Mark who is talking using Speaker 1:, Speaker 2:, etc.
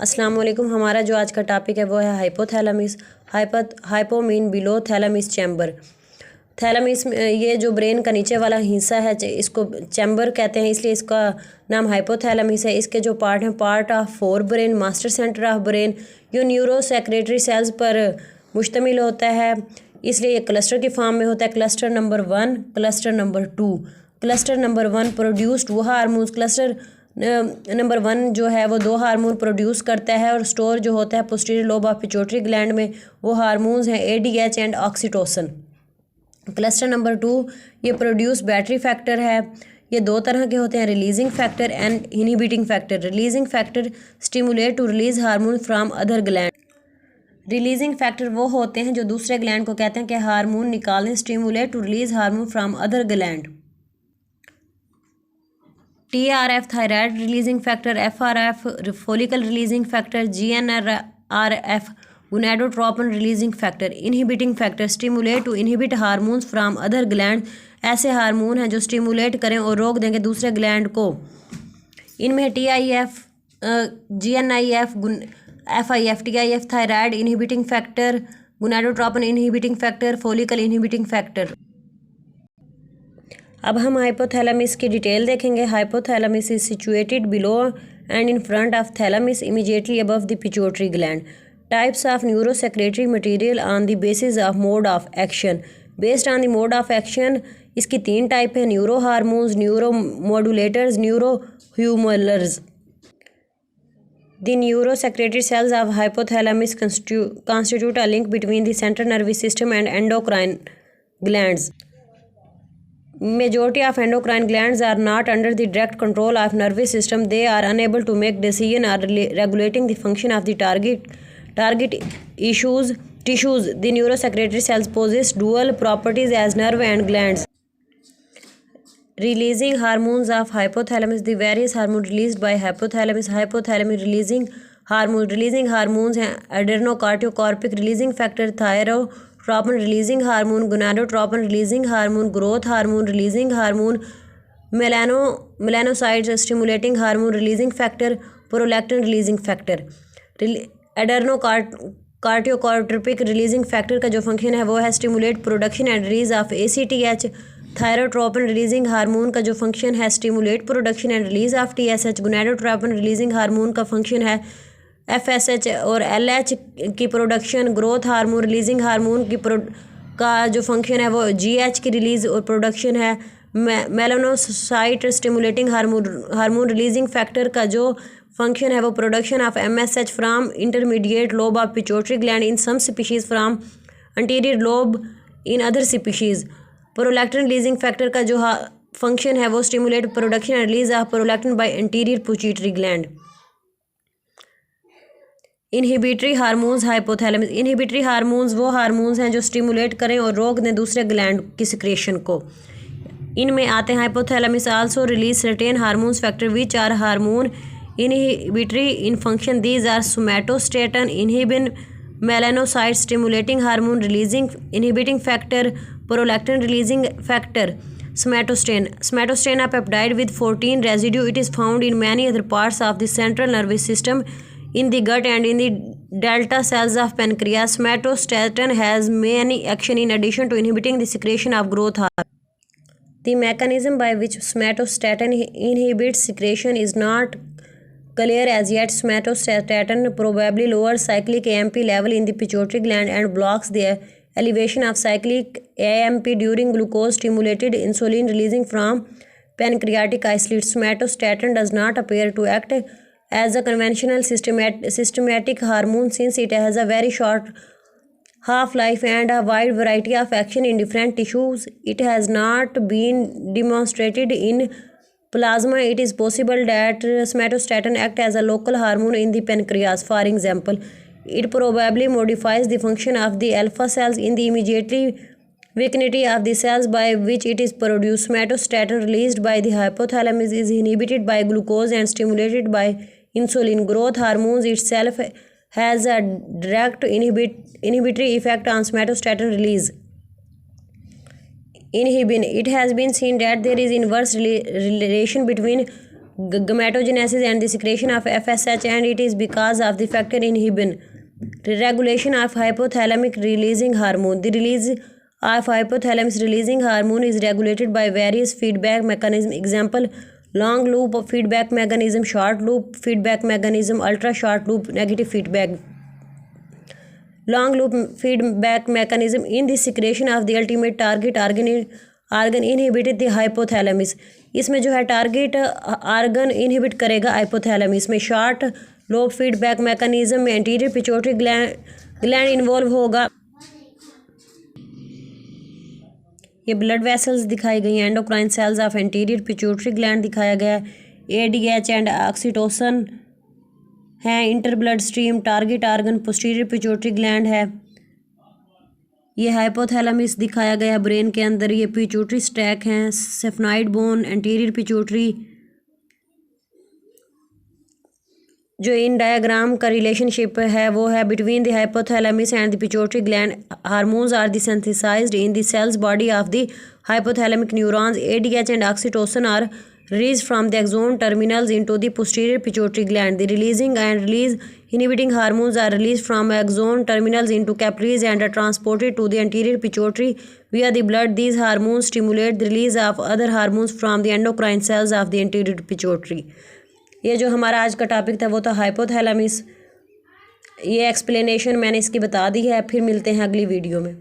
Speaker 1: अस्सलाम वालेकुम। हमारा जो आज का टॉपिक है वो है hypothalamus. Hypo mean below, thalamus chamber. Thalamus ये जो ब्रेन का नीचे वाला हिस्सा है इसको चैम्बर कहते हैं, इसलिए इसका नाम हाइपोथैलेमस है। इसके जो पार्ट हैं, part of fore brain, master centre of brain, ये न्यूरो सेक्रेटरी सेल्स पर मुश्तमिल होता है, इसलिए ये क्लस्टर की फॉर्म में होता है। Cluster number 1, cluster number 2। Cluster number 1 produced वो हार्मोन्स, क्लस्टर नंबर 1 जो है वो 2 हार्मोन प्रोड्यूस करता है और स्टोर जो होता है posterior lobe of pituitary gland में। वो हार्मोन्स हैं ADH and oxytocin. Cluster number 2 ये प्रोड्यूस बैटरी फैक्टर है। ये 2 तरह के होते हैं, releasing factor and inhibiting factor. Releasing factor stimulate to release hormone from other gland. Releasing factor वो होते हैं जो दूसरे ग्लैंड को कहते हैं कि हार्मोन निकालें, stimulate to release hormone from other gland. TRF thyroid releasing factor, FRF follicle releasing factor, GnRF gonadotropin releasing factor. Inhibiting factor stimulate to inhibit hormones from other gland. ऐसे हार्मोन हैं जो stimulate करें और रोक देंगे दूसरे gland को। इनमें TIF, GNIF, FIF। TIF thyroid inhibiting factor, gonadotropin inhibiting factor, follicle inhibiting factor. अब हम हाइपोथैलेमस की डिटेल देखेंगे। Hypothalamus is situated below and in front of thalamus, immediately above the pituitary gland. Types of neuro secretory material on the basis of mode of action. Based on the mode of action इसकी 3 type है, neuro hormones, neuro modulators, neuro humorals. The neurosecretory cells of hypothalamus constitute a link between the central nervous system and endocrine glands. Majority of endocrine glands are not under the direct control of nervous system. They are unable to make decision or regulating the function of the target tissues. The neurosecretory cells possess dual properties as nerve and glands. Releasing hormones of hypothalamus. The various hormones released by hypothalamus. Hypothalamus releasing hormones हैं adrenocorticotropic releasing factor, thyrotropin releasing hormone, gonadotropin releasing hormone, growth hormone releasing hormone, melanocyte stimulating hormone releasing factor, prolactin releasing factor. adrenocorticotropic releasing factor का जो function है वो है stimulate production and release of ACTH। Thyrotropin releasing hormone का जो function है stimulate production and release of TSH। Gonadotropin releasing hormone का function है FSH और LH की production. Growth hormone releasing hormone का जो फंक्शन है वो GH की रिलीज और प्रोडक्शन है। Melanocyte stimulating hormone releasing factor का जो फंक्शन है वो production of MSH from intermediate lobe of pituitary gland in some species, from anterior lobe in other species. Prolactin releasing factor का जो फंक्शन है वो stimulate production and release of prolactin by anterior pituitary gland. Inhibitory hormones hypothalamus. Inhibitory hormones वो hormones हैं जो stimulate करें और रोक दें दूसरे ग्लैंड की सिक्रेशन को। इनमें आते हैं hypothalamus also release certain hormones factor which are hormone inhibitory in function. These are somatostatin, inhibin, melanocyte stimulating hormone releasing inhibiting factor, prolactin releasing factor, somatostatin a peptide with 14 residue. It is found in many other parts of the central nervous system, in the gut and in the delta cells of pancreas. Somatostatin has many action in addition to inhibiting the secretion of growth hormone. The mechanism by which somatostatin inhibits secretion is not clear as yet. Somatostatin probably lowers cyclic AMP level in the pituitary gland and blocks the elevation of cyclic AMP during glucose stimulated insulin releasing from pancreatic isolates. Somatostatin does not appear to act as a conventional systematic hormone since it has a very short half-life and a wide variety of action in different tissues. It has not been demonstrated in plasma. It is possible that somatostatin act as a local hormone in the pancreas. For example, it probably modifies the function of the alpha cells in the immediately vicinity of the cells by which it is produced. Somatostatin released by the hypothalamus is inhibited by glucose and stimulated by insulin. Growth hormones itself has a direct inhibitory effect on somatostatin release. Inhibin. It has been seen that there is inverse relation between gametogenesis and the secretion of FSH, and it is because of the factor inhibin regulation of hypothalamic releasing hormone. The release of hypothalamus releasing hormone is regulated by various feedback mechanism. Example: long loop feedback mechanism, short loop feedback mechanism, ultra short loop negative feedback. Long loop feedback mechanism in the secretion of the ultimate target organ inhibited the hypothalamus. इसमें जो है target organ inhibit करेगा hypothalamus में. Short loop feedback mechanism में anterior pituitary gland involve होगा. ये blood vessels दिखाई गई हैं. Endocrine cells of anterior pituitary gland दिखाया गया है. ADH एंड ऑक्सीटोसिन है. Enter blood stream target organ posterior pituitary gland है. ये हाइपोथैलेमस दिखाया गया है ब्रेन के अंदर. ये पिट्यूटरी स्टैक हैं. Sphenoid bone anterior pituitary. जो इन डायग्राम का रिलेशनशिप है वो है between the hypothalamus and the pituitary gland. Hormones are the synthesized in the cells body of the hypothalamic neurons. ADH and oxytocin are released from the axon terminals into the posterior pituitary gland. The releasing and release inhibiting hormones are released from axon terminals into capillaries and are transported to the anterior pituitary via the blood. These hormones stimulate the release of other hormones from the endocrine cells of the anterior pituitary. ये जो हमारा आज का topic था वो था hypothalamus. ये explanation मैंने इसकी बता दी है. फिर मिलते हैं अगली वीडियो में.